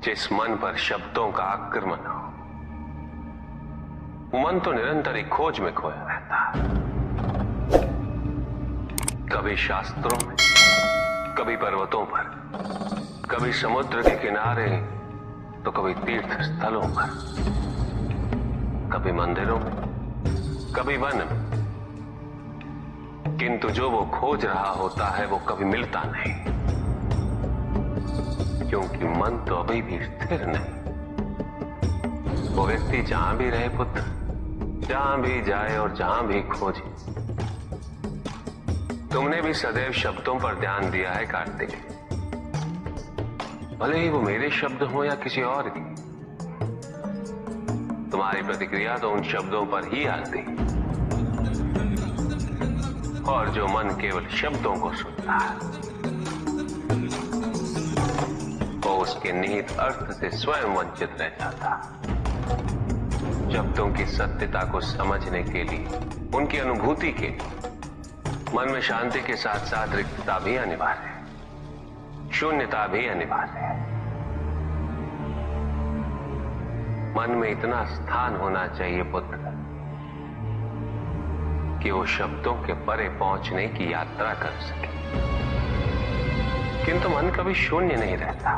जिस मन पर शब्दों का आक्रमण हो, वो मन तो निरंतर ही खोज में खोया रहता है। कभी शास्त्रों में, कभी पर्वतों पर, कभी समुद्र के किनारे, तो कभी तीर्थ स्थलों पर, कभी मंदिरों में, कभी वन में। किंतु जो वो खोज रहा होता है वो कभी मिलता नहीं, क्योंकि मन तो अभी भी स्थिर नहीं। वो व्यक्ति जहां भी रहे पुत्र, जहां भी जाए और जहां भी खोजे। तुमने भी सदैव शब्दों पर ध्यान दिया है कार्तिक, भले ही वो मेरे शब्द हो या किसी और की। तुम्हारी प्रतिक्रिया तो उन शब्दों पर ही आती, और जो मन केवल शब्दों को सुनता है, वो उसके निहित अर्थ से स्वयं वंचित रह जाता। शब्दों की सत्यता को समझने के लिए, उनकी अनुभूति के लिए मन में शांति के साथ साथ रिक्तता भी अनिवार्य है, शून्यता भी अनिवार्य है। मन में इतना स्थान होना चाहिए पुत्र कि वो शब्दों के परे पहुंचने की यात्रा कर सके। किंतु मन कभी शून्य नहीं रहता,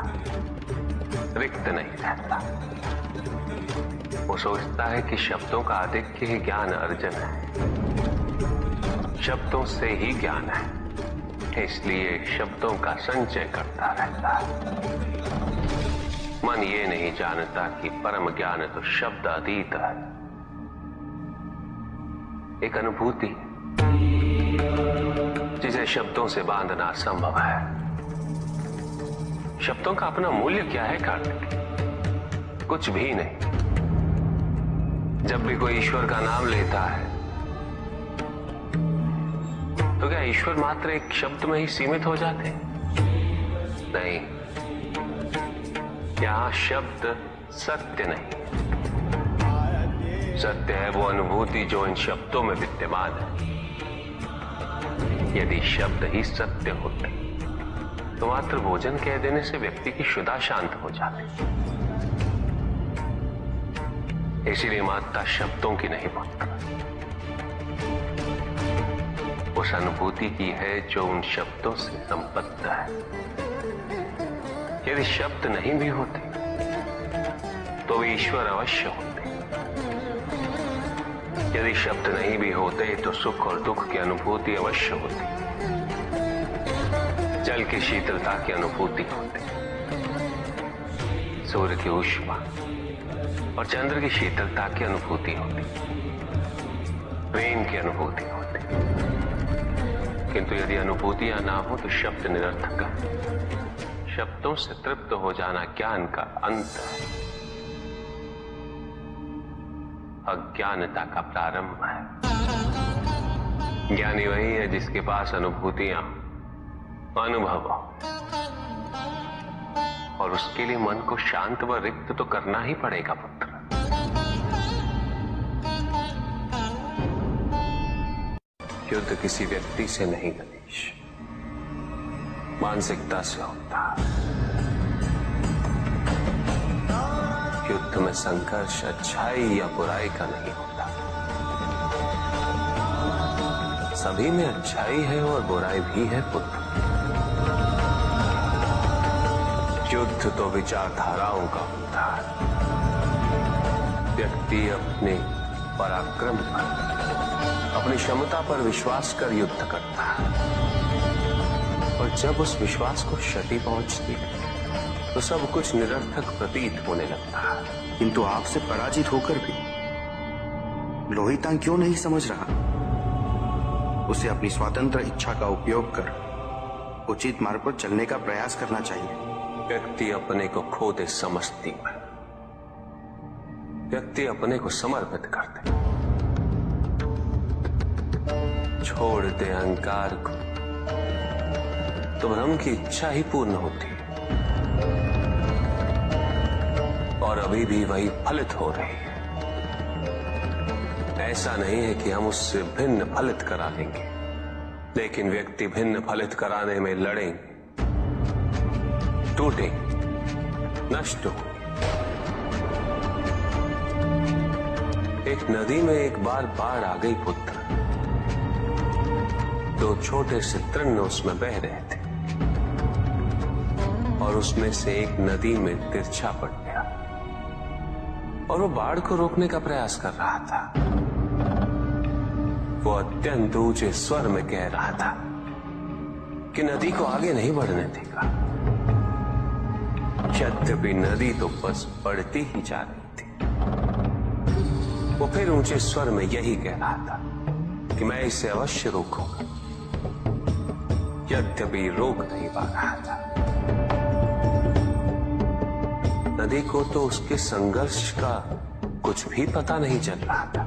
रिक्त नहीं रहता। वो सोचता है कि शब्दों का आधिक्य ही ज्ञान अर्जन है, शब्दों से ही ज्ञान है, इसलिए शब्दों का संचय करता रहता है। मन ये नहीं जानता कि परम ज्ञान तो शब्द अतीत है, एक अनुभूति जिसे शब्दों से बांधना असंभव है। शब्दों का अपना मूल्य क्या है कार्तिक? कुछ भी नहीं। जब भी कोई ईश्वर का नाम लेता है तो क्या ईश्वर मात्र एक शब्द में ही सीमित हो जाते? नहीं, यहां शब्द सत्य नहीं, सत्य है वो अनुभूति जो इन शब्दों में विद्यमान है। यदि शब्द ही सत्य होते तो मात्र भोजन कह देने से व्यक्ति की क्षुधा शांत हो जाती। इसीलिए माता शब्दों की नहीं पुत्र, उस अनुभूति की है जो उन शब्दों से संबद्ध है। यदि शब्द नहीं भी होते तो वे ईश्वर अवश्य होते। यदि शब्द नहीं भी होते तो सुख और दुख की अनुभूति अवश्य होती, जल की शीतलता की अनुभूति होती, सूर्य की ऊष्मा और चंद्र की शीतलता की अनुभूति होती, प्रेम की अनुभूति होती। किंतु यदि अनुभूतियां ना हो तो शब्द निरर्थक है। शब्दों से तृप्त हो जाना ज्ञान का अंत है, अज्ञानता का प्रारंभ है। ज्ञानी वही है जिसके पास अनुभूतियां, अनुभव हो, और उसके लिए मन को शांत व रिक्त तो करना ही पड़ेगा पुत्र। युद्ध किसी व्यक्ति से नहीं गणेश, मानसिकता से होता है। युद्ध में संघर्ष अच्छाई या बुराई का नहीं होता, सभी में अच्छाई है और बुराई भी है पुत्र। युद्ध तो विचारधाराओं का होता है। व्यक्ति अपने पराक्रम पर, अपनी क्षमता पर विश्वास कर युद्ध करता है, और जब उस विश्वास को क्षति पहुंचती तो सब कुछ निरर्थक प्रतीत होने लगता है। किंतु आपसे पराजित होकर भी लोहितांग क्यों नहीं समझ रहा? उसे अपनी स्वतंत्र इच्छा का उपयोग कर उचित मार्ग पर चलने का प्रयास करना चाहिए। व्यक्ति अपने को खो दे समझती है, व्यक्ति अपने को समर्पित कर दे, छोड़ दे अहंकार को, तो भ्रम की इच्छा ही पूर्ण होती है, और अभी भी वही फलित हो रही है। ऐसा नहीं है कि हम उससे भिन्न फलित करा लेंगे, लेकिन व्यक्ति भिन्न फलित कराने में लड़ेंगे, टूटेंगे, नष्ट हो। एक नदी में एक बार बाढ़ आ गई पुत्र। दो छोटे से तृण उसमें बह रहे थे और उसमें से एक नदी में तिरछा पड़ गया और वो बाढ़ को रोकने का प्रयास कर रहा था। वो अत्यंत ऊंचे स्वर में कह रहा था कि नदी को आगे नहीं बढ़ने देगा। यद्यपि नदी तो बस बढ़ती ही जा रही थी। वो फिर ऊंचे स्वर में यही कह रहा था कि मैं इसे अवश्य रोकूंगा, यद्यपि रोक नहीं पा रहा था। नदी को तो उसके संघर्ष का कुछ भी पता नहीं चल रहा था,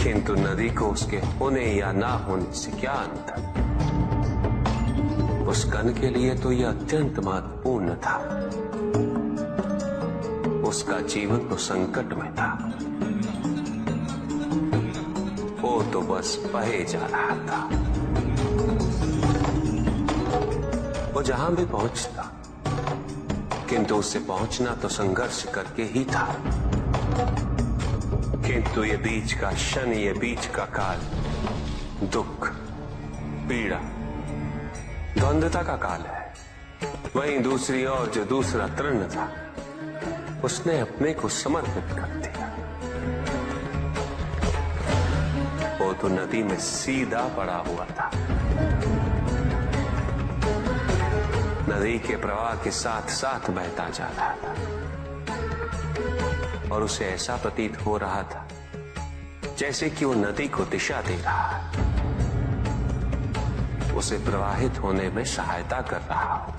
किंतु नदी को उसके होने या ना होने से क्या अंतर। उस कण के लिए तो यह अत्यंत महत्वपूर्ण था। उसका जीवन तो संकट में था। वो तो बस बहे जा रहा था। वो जहां भी पहुंचता, किंतु उससे पहुंचना तो संघर्ष करके ही था। किंतु ये बीच का क्षण, ये बीच का काल दुख, पीड़ा, द्वंद्वता का काल है। वहीं दूसरी ओर जो दूसरा तृण था, उसने अपने को समर्पित कर दिया। वो तो नदी में सीधा पड़ा हुआ था, नदी के प्रवाह के साथ साथ बहता जा रहा था और उसे ऐसा प्रतीत हो रहा था जैसे कि वो नदी को दिशा दे रहा है, उसे प्रवाहित होने में सहायता कर रहा हो।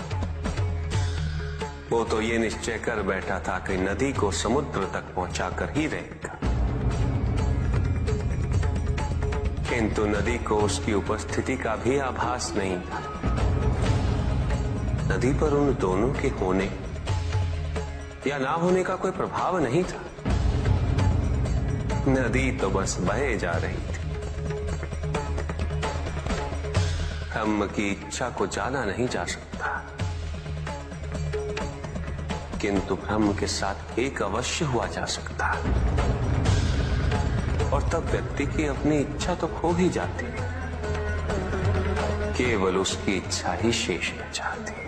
वो तो ये निश्चय कर बैठा था कि नदी को समुद्र तक पहुंचाकर ही रहेगा, किंतु नदी को उसकी उपस्थिति का भी आभास नहीं था। नदी पर उन दोनों के होने या ना होने का कोई प्रभाव नहीं था। नदी तो बस बहे जा रही थी। ब्रह्म की इच्छा को जाना नहीं जा सकता, किंतु ब्रह्म के साथ एक अवश्य हुआ जा सकता, और तब व्यक्ति की अपनी इच्छा तो खो ही जाती है, केवल उसकी इच्छा ही शेष रह जाती है।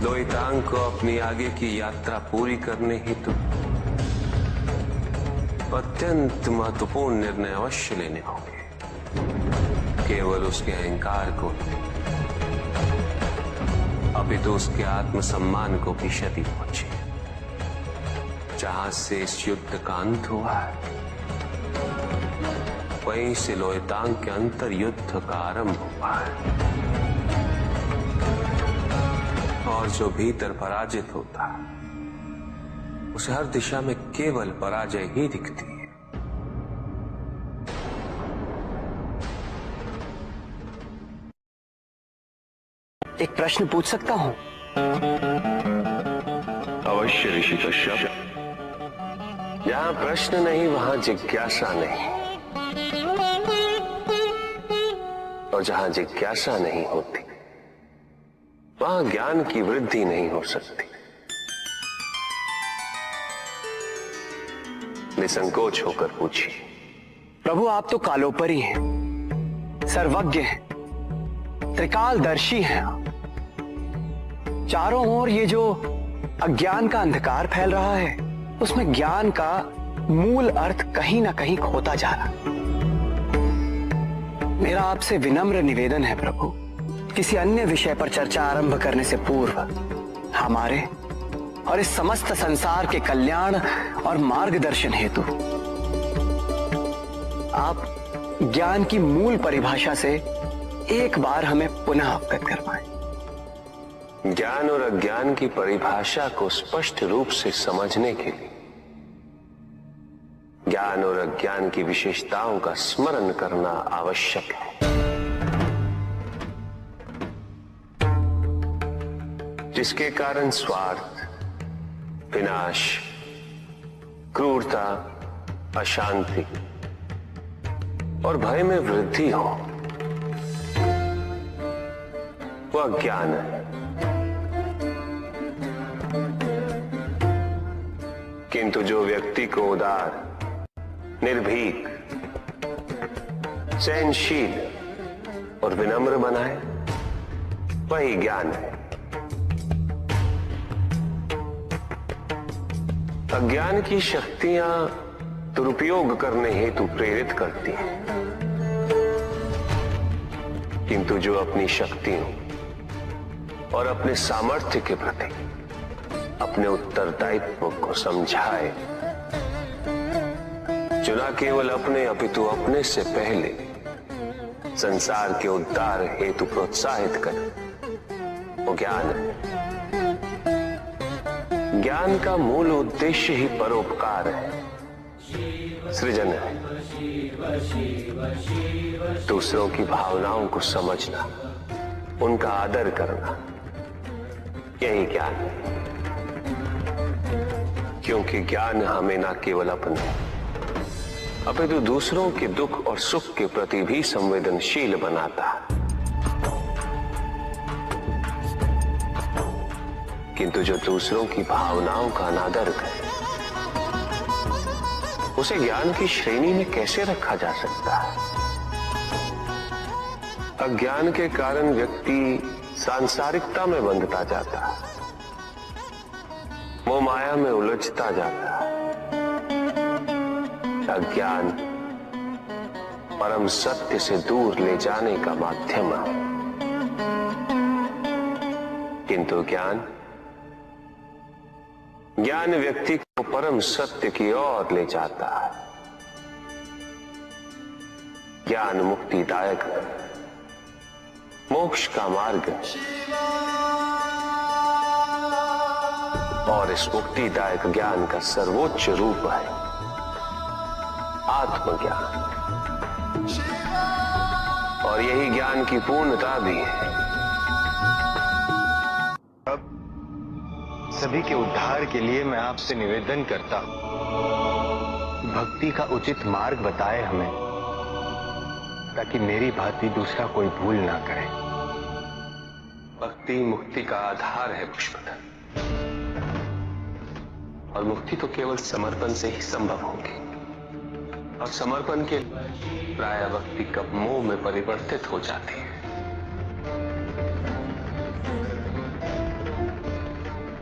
द्वैतांग को अपनी आगे की यात्रा पूरी करने हेतु अत्यंत महत्वपूर्ण निर्णय अवश्य लेने होंगे। केवल उसके अहंकार को, अपितु उसके आत्मसम्मान को भी क्षति पहुंची। जहां से इस युद्ध का अंत हुआ है, वहीं से लोहितांग के अंतर युद्ध का आरंभ हुआ है, और जो भीतर पराजित होता है उसे हर दिशा में केवल पराजय ही दिखती है। एक प्रश्न पूछ सकता हूं? अवश्य ऋषि कश्यप। जहां प्रश्न नहीं वहां जिज्ञासा नहीं, और जहां जिज्ञासा नहीं होती वहां ज्ञान की वृद्धि नहीं हो सकती। निसंकोच होकर पूछिए। प्रभु, आप तो कालोपरी हैं, सर्वज्ञ हैं, त्रिकालदर्शी हैं। चारों ओर ये जो अज्ञान का अंधकार फैल रहा है, उसमें ज्ञान का मूल अर्थ कहीं ना कहीं खोता जा रहा। मेरा आपसे विनम्र निवेदन है प्रभु, किसी अन्य विषय पर चर्चा आरंभ करने से पूर्व हमारे और इस समस्त संसार के कल्याण और मार्गदर्शन हेतु आप ज्ञान की मूल परिभाषा से एक बार हमें पुनः अवगत करवाएं। ज्ञान और अज्ञान की परिभाषा को स्पष्ट रूप से समझने के लिए ज्ञान और अज्ञान की विशेषताओं का स्मरण करना आवश्यक है। जिसके कारण स्वार्थ, विनाश, क्रूरता, अशांति और भय में वृद्धि हो। वह ज्ञान है। किंतु जो व्यक्ति को उदार, निर्भीक, सहनशील और विनम्र बनाए, वही ज्ञान है। अज्ञान की शक्तियां दुरुपयोग करने हेतु प्रेरित करती हैं, किंतु जो अपनी शक्तियों और अपने सामर्थ्य के प्रति अपने उत्तरदायित्व को समझाए, जो न केवल अपने अपितु अपने से पहले संसार के उद्धार हेतु प्रोत्साहित करे, वो ज्ञान है। ज्ञान का मूल उद्देश्य ही परोपकार है, सृजन है। दूसरों की भावनाओं को समझना, उनका आदर करना, यही ज्ञान है। क्योंकि ज्ञान हमें न केवल अपने अपितु दूसरों के दुख और सुख के प्रति भी संवेदनशील बनाता है। किंतु जो दूसरों की भावनाओं का अनादर करे, उसे ज्ञान की श्रेणी में कैसे रखा जा सकता है? अज्ञान के कारण व्यक्ति सांसारिकता में बंधता जाता है, मोह माया में उलझता जाता है। अज्ञान परम सत्य से दूर ले जाने का माध्यम है, किंतु ज्ञान व्यक्ति को परम सत्य की ओर ले जाता है। ज्ञान मुक्तिदायक है, मोक्ष का मार्ग है, और इस मुक्तिदायक ज्ञान का सर्वोच्च रूप है आत्मज्ञान, और यही ज्ञान की पूर्णता भी है। सभी के उद्धार के लिए मैं आपसे निवेदन करता हूं, भक्ति का उचित मार्ग बताए हमें, ताकि मेरी भांति दूसरा कोई भूल ना करे। भक्ति मुक्ति का आधार है पुष्पधन, और मुक्ति तो केवल समर्पण से ही संभव होगी। और समर्पण के प्राय भक्ति कब मोह में परिवर्तित हो जाती है,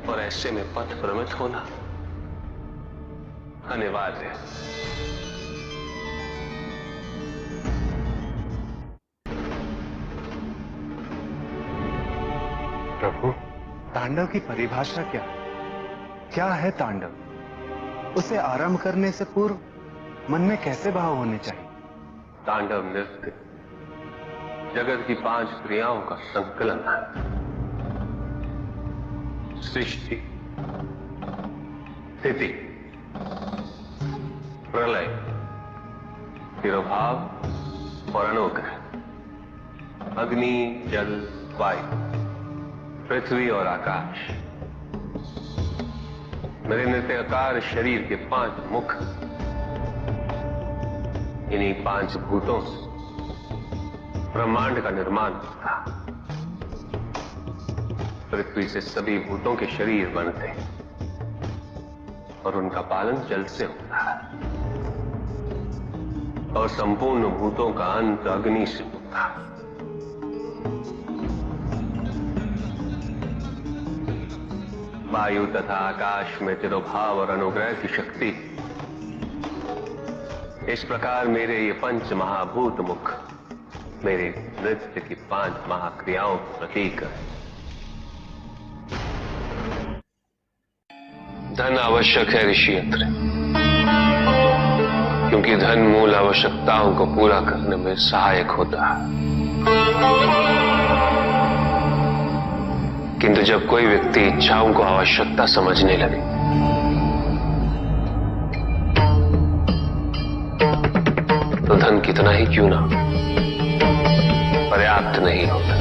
और ऐसे में पथ भ्रमित होना अनिवार्य है। प्रभु, तांडव की परिभाषा क्या है तांडव? उसे आरंभ करने से पूर्व मन में कैसे भाव होने चाहिए? तांडव नृत्य जगत की 5 क्रियाओं का संकलन है। सृष्टि, स्थिति, प्रलय, तिरोभाव और अनुग्रह। अग्नि, जल, वायु, पृथ्वी और आकाश। मेरे नृत्याकार शरीर के 5 मुख, इन्हीं 5 भूतों से ब्रह्मांड का निर्माण होता। पृथ्वी से सभी भूतों के शरीर बनते हैं, और उनका पालन जल से होता है, और संपूर्ण भूतों का अंत अग्नि से होता है। वायु तथा आकाश में तिरोभाव और अनुग्रह की शक्ति। इस प्रकार मेरे ये 5 महाभूत मुख मेरे नृत्य की 5 महाक्रियाओं का प्रतीक है। धन आवश्यक है ऋषियत्र, क्योंकि धन मूल आवश्यकताओं को पूरा करने में सहायक होता है। किंतु जब कोई व्यक्ति इच्छाओं को आवश्यकता समझने लगे, तो धन कितना ही क्यों ना पर्याप्त नहीं होता,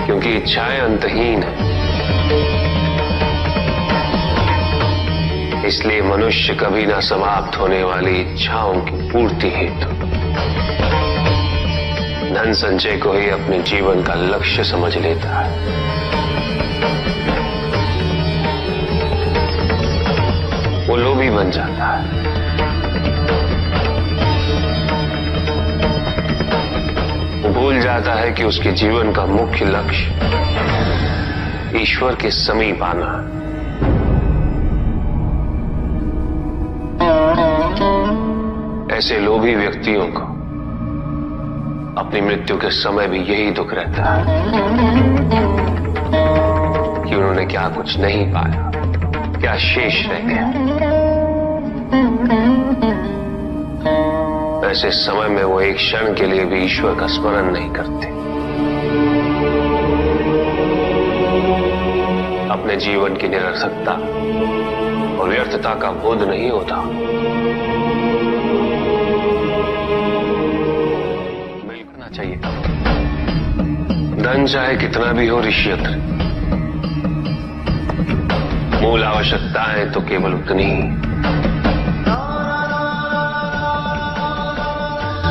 क्योंकि इच्छाएं अंतहीन है। इसलिए मनुष्य कभी ना समाप्त होने वाली इच्छाओं की पूर्ति हेतु धन संचय को ही अपने जीवन का लक्ष्य समझ लेता है, वो लोभी बन जाता है। वो भूल जाता है कि उसके जीवन का मुख्य लक्ष्य ईश्वर के समीप आना है। ऐसे लोभी व्यक्तियों को अपनी मृत्यु के समय भी यही दुख रहता है कि उन्होंने क्या कुछ नहीं पाया, क्या शेष रह गया। ऐसे समय में वो एक क्षण के लिए भी ईश्वर का स्मरण नहीं करते, अपने जीवन की निरर्थकता और व्यर्थता का बोध नहीं होता। चाहिए धन चाहे कितना भी हो ऋषियत्र, मूल आवश्यकताएं तो केवल उतनी ही।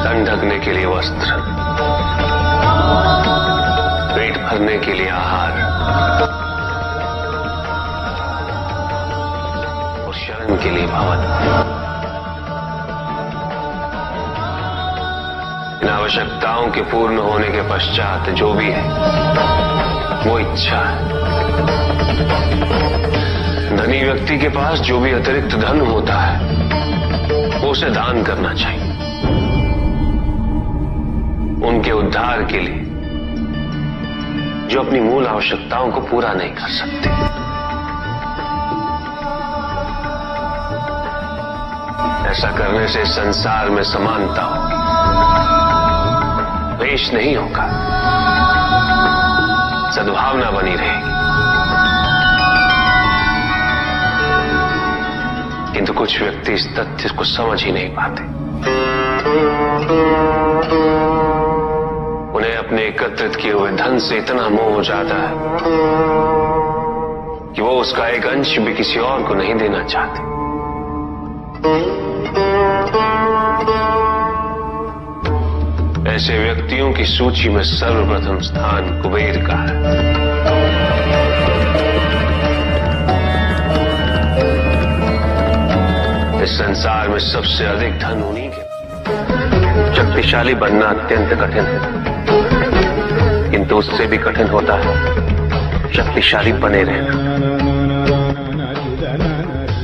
तन ढकने के लिए वस्त्र, पेट भरने के लिए आहार और शरण के लिए भवन। इन आवश्यकताओं के पूर्ण होने के पश्चात जो भी है वो इच्छा है। धनी व्यक्ति के पास जो भी अतिरिक्त धन होता है वो उसे दान करना चाहिए, उनके उद्धार के लिए जो अपनी मूल आवश्यकताओं को पूरा नहीं कर सकते। ऐसा करने से संसार में समानता होगी, द्वेष नहीं होगा, सद्भावना बनी रहेगी। किंतु कुछ व्यक्ति इस तथ्य को समझ ही नहीं पाते। उन्हें अपने एकत्रित किए हुए धन से इतना मोह हो जाता है कि वो उसका एक अंश भी किसी और को नहीं देना चाहते। ऐसे व्यक्तियों की सूची में सर्वप्रथम स्थान कुबेर का है। इस संसार में सबसे अधिक धन उन्हीं के। शक्तिशाली बनना अत्यंत कठिन है, किंतु उससे भी कठिन होता है शक्तिशाली बने रहना।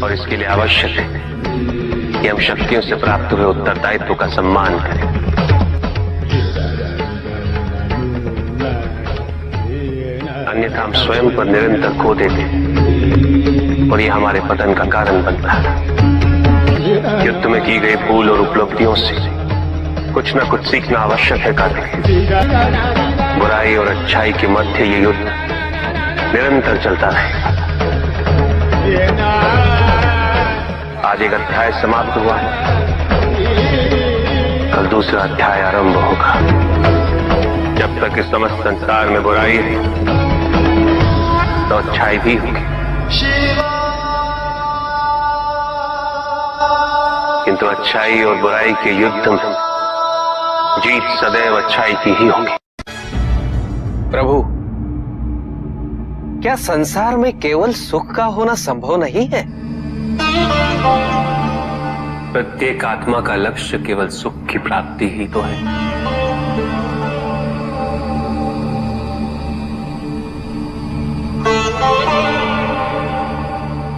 और इसके लिए आवश्यक है कि हम शक्तियों से प्राप्त हुए उत्तरदायित्व का सम्मान करें। अन्यथा हम स्वयं पर निरंतर खो देते और ये हमारे पतन का कारण बनता है। युद्ध में की गई भूल और उपलब्धियों से कुछ न कुछ सीखना आवश्यक है कार्तिक। बुराई और अच्छाई के मध्य ये युद्ध निरंतर चलता रहेगा। आज एक अध्याय समाप्त हुआ है, कल दूसरा अध्याय आरंभ होगा। जब तक इस समस्त संसार में बुराई है तो अच्छाई भी होगी, किंतु अच्छाई और बुराई के युद्ध में जीत सदैव अच्छाई की ही होगी। प्रभु, क्या संसार में केवल सुख का होना संभव नहीं है? प्रत्येक आत्मा का लक्ष्य केवल सुख की प्राप्ति ही तो है।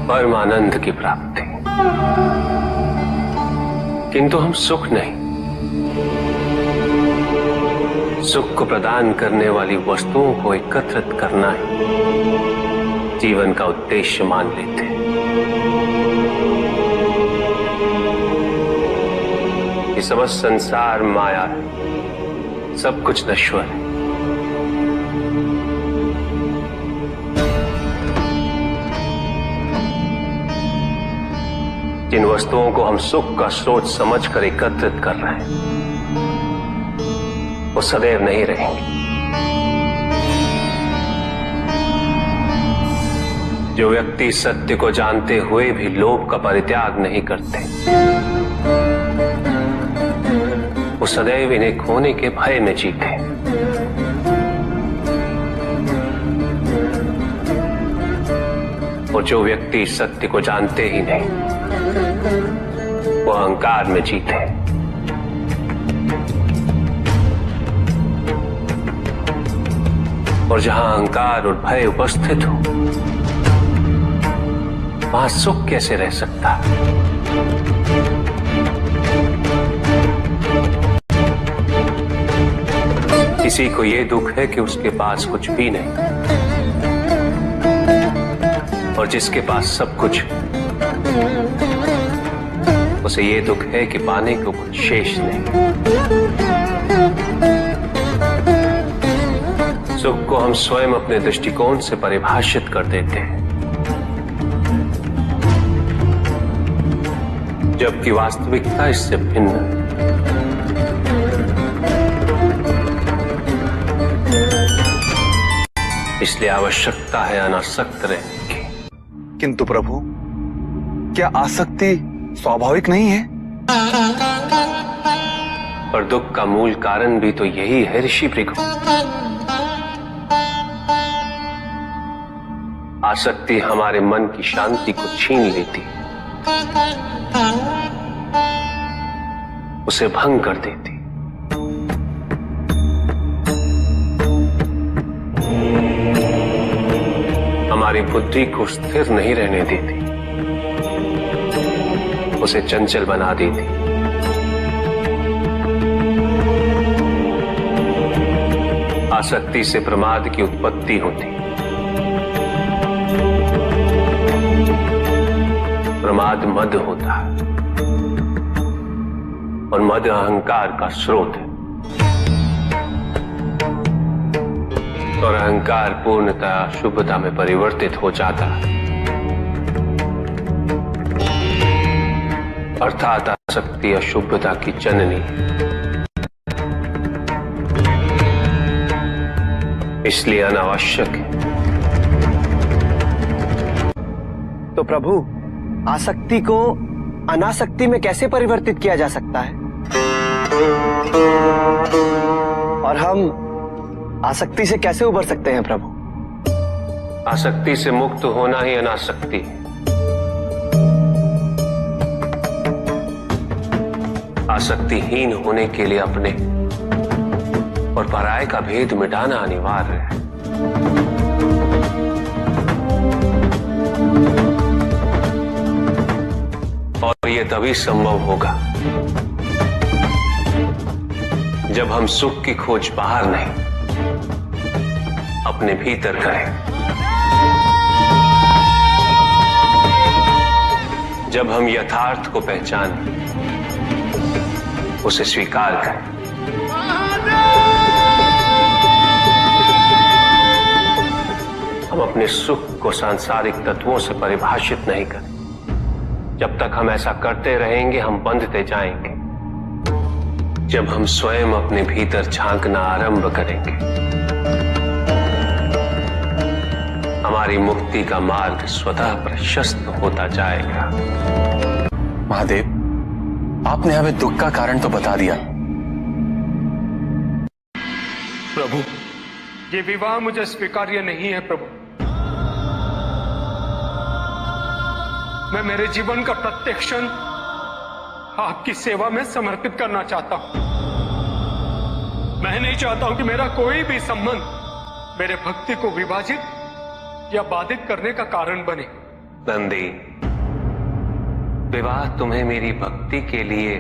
परमानंद की प्राप्ति, किंतु हम सुख नहीं, सुख को प्रदान करने वाली वस्तुओं को एकत्रित करना ही जीवन का उद्देश्य मान लेते हैं। ये समस्त संसार माया है, सब कुछ नश्वर है। जिन वस्तुओं को हम सुख का स्रोत समझकर एकत्रित कर रहे हैं वो सदैव नहीं रहेंगे। जो व्यक्ति सत्य को जानते हुए भी लोभ का परित्याग नहीं करते वो सदैव इन्हें खोने के भय में जीते। और जो व्यक्ति सत्य को जानते ही नहीं, वो अहंकार में जीते। और जहां अहंकार और भय उपस्थित हो, वहां सुख कैसे रह सकता? किसी को यह दुख है कि उसके पास कुछ भी नहीं, और जिसके पास सब कुछ, उसे यह दुख है कि पाने को कुछ शेष नहीं। सुख को हम स्वयं अपने दृष्टिकोण से परिभाषित कर देते हैं, जबकि वास्तविकता इससे भिन्न है। इसलिए आवश्यकता है अनासक्त रहने की। किंतु प्रभु, क्या आसक्ति स्वाभाविक नहीं है? और दुख का मूल कारण भी तो यही है ऋषि भृगु। आसक्ति हमारे मन की शांति को छीन लेती, उसे भंग कर देती। हमारी बुद्धि को स्थिर नहीं रहने देती, उसे चंचल बना देती। आसक्ति से प्रमाद की उत्पत्ति होती, प्रमाद मद होता है, और मद अहंकार का स्रोत है। और अहंकार पूर्णतः अशुभता में परिवर्तित हो जाता है, अर्थात आसक्ति अशुभता की जननी। इसलिए अनावश्यक है। तो प्रभु, आसक्ति को अनासक्ति में कैसे परिवर्तित किया जा सकता है? और हम आसक्ति से कैसे उबर सकते हैं प्रभु? आसक्ति से मुक्त होना ही अनासक्ति है। आसक्तिहीन होने के लिए अपने और पराये का भेद मिटाना अनिवार्य है। और यह तभी संभव होगा जब हम सुख की खोज बाहर नहीं, अपने भीतर करें। जब हम यथार्थ को पहचानें, उसे स्वीकार करें। हम अपने सुख को सांसारिक तत्वों से परिभाषित नहीं करें। जब तक हम ऐसा करते रहेंगे, हम बंधते जाएंगे। जब हम स्वयं अपने भीतर झांकना आरंभ करेंगे, हमारी मुक्ति का मार्ग स्वतः प्रशस्त होता जाएगा। महादेव, आपने हमें दुख का कारण तो बता दिया। प्रभु, ये विवाह मुझे स्वीकार्य नहीं है प्रभु। मैं मेरे जीवन का प्रत्येक क्षण आपकी सेवा में समर्पित करना चाहता हूं। मैं नहीं चाहता हूं कि मेरा कोई भी संबंध मेरे भक्ति को विभाजित या बाधित करने का कारण बने। नंदी, विवाह तुम्हें मेरी भक्ति के लिए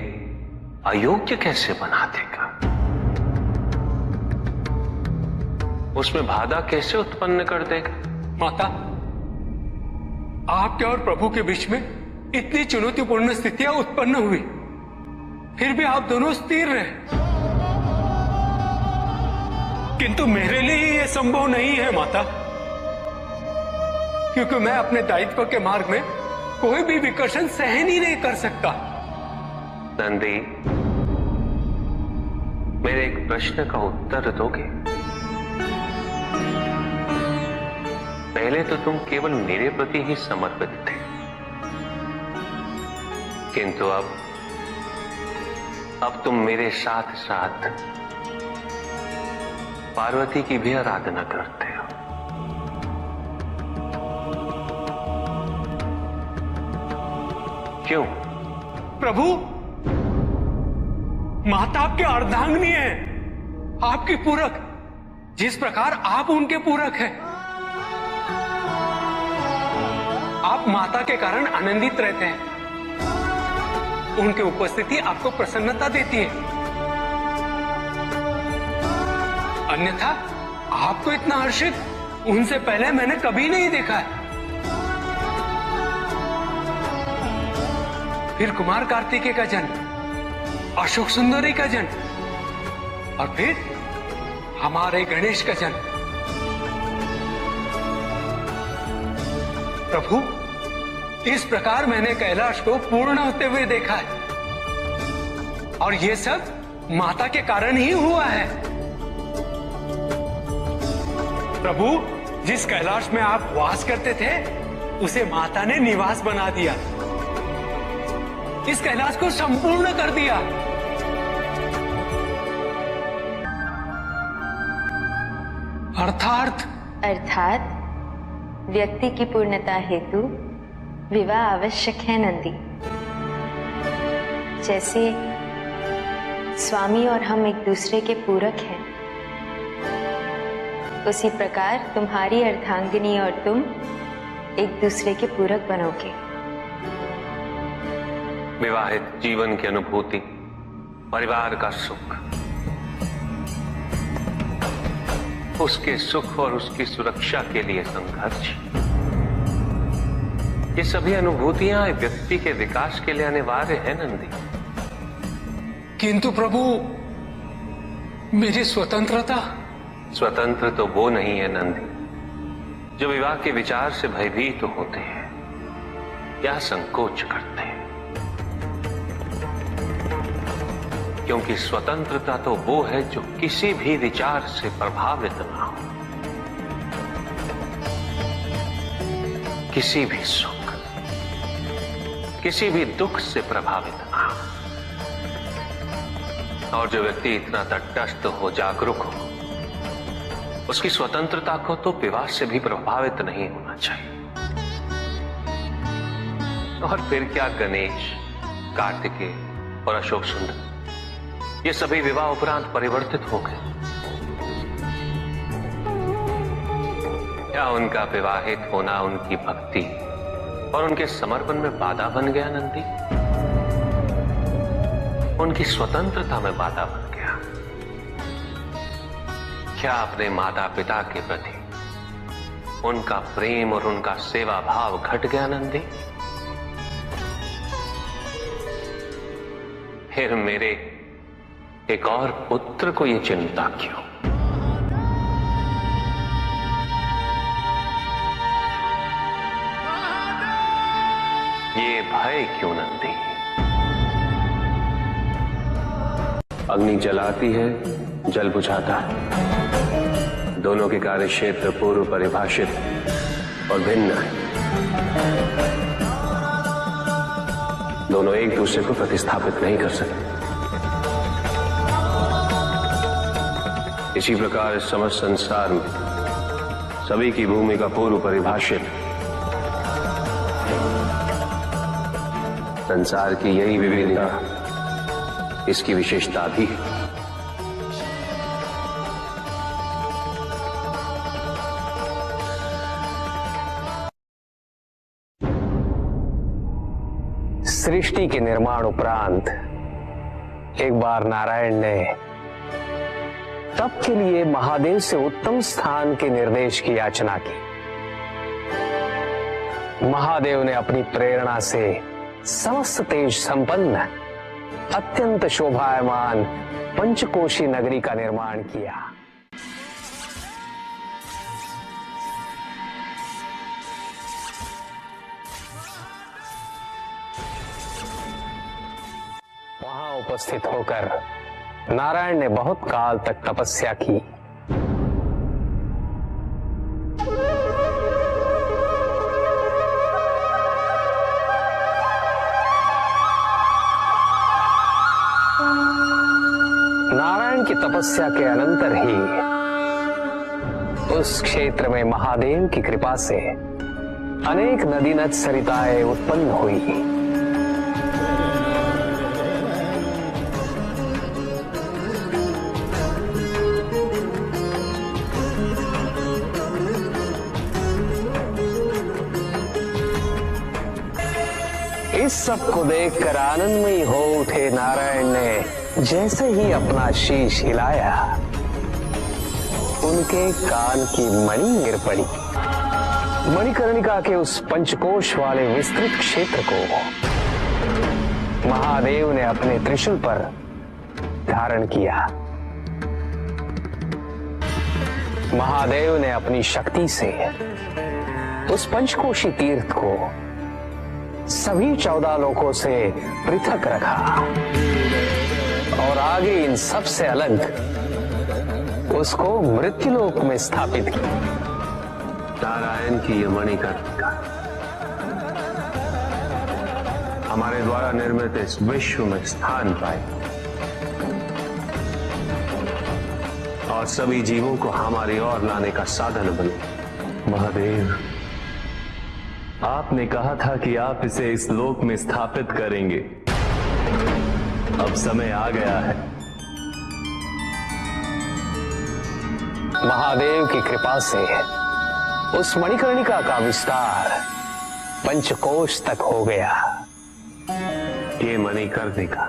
अयोग्य कैसे बना देगा? उसमें बाधा कैसे उत्पन्न कर देगा? माता, आपके और प्रभु के बीच में इतनी चुनौतीपूर्ण स्थितियां उत्पन्न हुई, फिर भी आप दोनों स्थिर रहे। किंतु मेरे लिए यह संभव नहीं है माता, क्योंकि मैं अपने दायित्व के मार्ग में कोई भी विकर्षण सहन ही नहीं कर सकता। नंदी, मेरे एक प्रश्न का उत्तर दोगे? पहले तो तुम केवल मेरे प्रति ही समर्पित थे, किंतु अब अब तुम मेरे साथ साथ पार्वती की भी आराधना करते हो। क्यों? प्रभु, माता आपकी अर्धांगिनी है, आपकी पूरक, जिस प्रकार आप उनके पूरक हैं। आप माता के कारण आनंदित रहते हैं, उनकी उपस्थिति आपको प्रसन्नता देती है। अन्यथा आपको इतना हर्षित उनसे पहले मैंने कभी नहीं देखा है। फिर कुमार कार्तिकेय का जन्म, अशोक सुंदरी का जन्म, और फिर हमारे गणेश का जन्म। प्रभु, इस प्रकार मैंने कैलाश को पूर्ण होते हुए देखा है, और यह सब माता के कारण ही हुआ है। प्रभु, जिस कैलाश में आप वास करते थे उसे माता ने निवास बना दिया, इस कैलाश को संपूर्ण कर दिया। अर्थात व्यक्ति की पूर्णता हेतु विवाह आवश्यक है नंदी। जैसे स्वामी और हम एक दूसरे के पूरक हैं, उसी प्रकार तुम्हारी अर्धांगिनी और तुम एक दूसरे के पूरक बनोगे। विवाहित जीवन की अनुभूति, परिवार का सुख, उसके सुख और उसकी सुरक्षा के लिए संघर्ष, ये सभी अनुभूतियां व्यक्ति के विकास के लिए अनिवार्य है नंदी। किंतु प्रभु, मेरी स्वतंत्रता। स्वतंत्र तो वो नहीं है नंदी जो विवाह के विचार से भयभीत होते हैं या संकोच करते हैं, क्योंकि स्वतंत्रता तो वो है जो किसी भी विचार से प्रभावित ना हो, किसी भी सुख, किसी भी दुख से प्रभावित ना हो। और जो व्यक्ति इतना तटस्थ हो, जागरूक हो, उसकी स्वतंत्रता को तो विवाह से भी प्रभावित नहीं होना चाहिए। और फिर क्या गणेश, कार्तिकेय और अशोक सुंदर, ये सभी विवाह उपरांत परिवर्तित हो गए। क्या उनका विवाहित होना उनकी भक्ति और उनके समर्पण में बाधा बन गया नंदी? उनकी स्वतंत्रता में बाधा बन गया? क्या अपने माता पिता के प्रति उनका प्रेम और उनका सेवा भाव घट गया नंदी? फिर मेरे एक और पुत्र को ये चिंता क्यों? ये भय क्यों नंदी? अग्नि जलाती है, जल बुझाता है। दोनों के कार्य क्षेत्र पूर्व परिभाषित और भिन्न है। दोनों एक दूसरे को प्रतिस्थापित नहीं कर सकते। इसी प्रकार इस समस्त संसार में सभी की भूमिका पूर्व परिभाषित। संसार की यही विविधता इसकी विशेषता भी है। सृष्टि के निर्माण उपरांत एक बार नारायण ने तप के लिए महादेव से उत्तम स्थान के निर्देश की याचना की। महादेव ने अपनी प्रेरणा से समस्त तेज संपन्न अत्यंत शोभायमान पंचकोशी नगरी का निर्माण किया। वहां उपस्थित होकर नारायण ने बहुत काल तक तपस्या की। की तपस्या के अनंतर ही उस क्षेत्र में महादेव की कृपा से अनेक नदी नद सरिताएं उत्पन्न हुई। इस सब को देखकर आनंदमयी हो उठे नारायण ने जैसे ही अपना शीश हिलाया, उनके कान की मणि गिर पड़ी। मणिकर्णिका के उस पंचकोश वाले विस्तृत क्षेत्र को महादेव ने अपने त्रिशूल पर धारण किया। महादेव ने अपनी शक्ति से उस पंचकोशी तीर्थ को सभी 14 लोकों से पृथक रखा और आगे इन सब से अलग उसको मृत्युलोक में स्थापित किया। नारायण की ये मणिकर्णिका हमारे द्वारा निर्मित इस विश्व में स्थान पाए और सभी जीवों को हमारी ओर लाने का साधन बने। महादेव, आपने कहा था कि आप इसे इस लोक में स्थापित करेंगे। अब समय आ गया है। महादेव की कृपा से उस मणिकर्णिका का विस्तार पंचकोश तक हो गया। ये मणिकर्णिका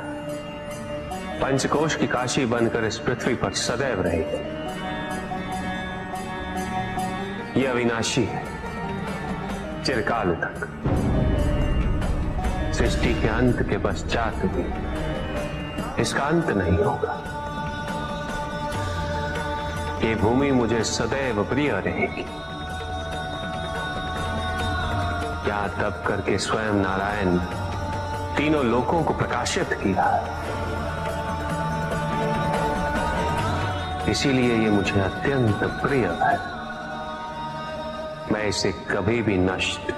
पंचकोश की काशी बनकर इस पृथ्वी पर सदैव रहेगी। ये अविनाशी है, चिरकाल तक। सृष्टि के अंत के पश्चात भी इसका अंत नहीं होगा। ये भूमि मुझे सदैव प्रिय रहेगी। क्या तप करके स्वयं नारायण तीनों लोकों को प्रकाशित किया, इसीलिए ये मुझे अत्यंत प्रिय है। मैं इसे कभी भी नष्ट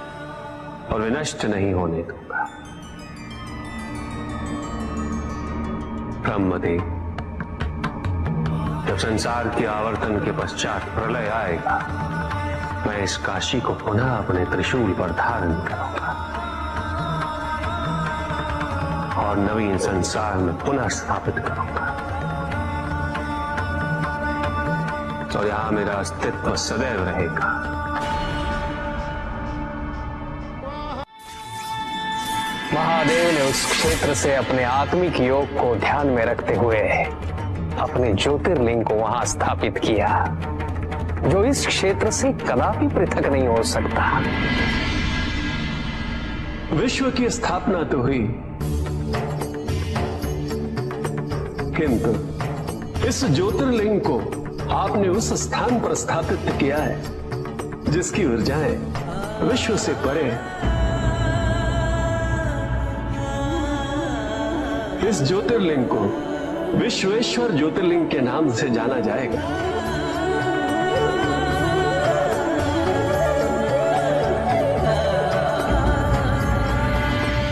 और विनष्ट नहीं होने दूंगा। ब्रह्मदेव, जब संसार के आवर्तन के पश्चात प्रलय आएगा, मैं इस काशी को पुनः अपने त्रिशूल पर धारण करूंगा और नवीन संसार में पुनः स्थापित करूंगा। और यहां मेरा अस्तित्व सदैव रहेगा। महादेव ने उस क्षेत्र से अपने आत्मिक योग को ध्यान में रखते हुए अपने ज्योतिर्लिंग को वहां स्थापित किया, जो इस क्षेत्र से कदापि पृथक नहीं हो सकता। विश्व की स्थापना तो हुई, किंतु इस ज्योतिर्लिंग को आपने उस स्थान पर स्थापित किया है जिसकी ऊर्जाएं विश्व से परे। इस ज्योतिर्लिंग को विश्वेश्वर ज्योतिर्लिंग के नाम से जाना जाएगा।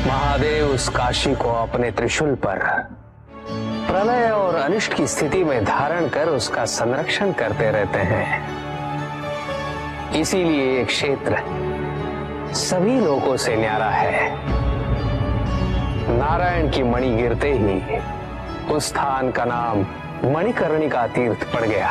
महादेव उस काशी को अपने त्रिशूल पर प्रलय और अनिष्ट की स्थिति में धारण कर उसका संरक्षण करते रहते हैं। इसीलिए ये क्षेत्र सभी लोगों से न्यारा है। नारायण की मणि गिरते ही उस स्थान का नाम मणिकर्णिका तीर्थ पड़ गया।